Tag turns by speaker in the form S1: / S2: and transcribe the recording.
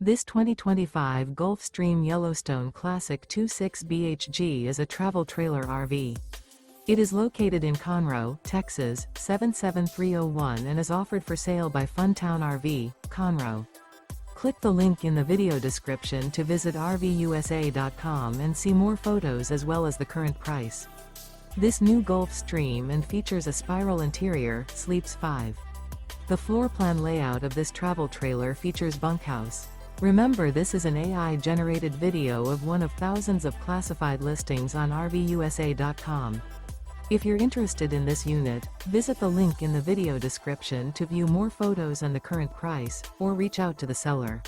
S1: This 2025 Gulf Stream Yellowstone Classic 26 BHG is a travel trailer RV. It is located in Conroe, Texas, 77301 and is offered for sale by Funtown RV, Conroe. Click the link in the video description to visit RVUSA.com and see more photos as well as the current price. This new Gulf Stream and features a spiral interior, sleeps 5. The floor plan layout of this travel trailer features bunkhouse. Remember, this is an AI-generated video of one of thousands of classified listings on RVUSA.com. If you're interested in this unit, visit the link in the video description to view more photos and the current price, or reach out to the seller.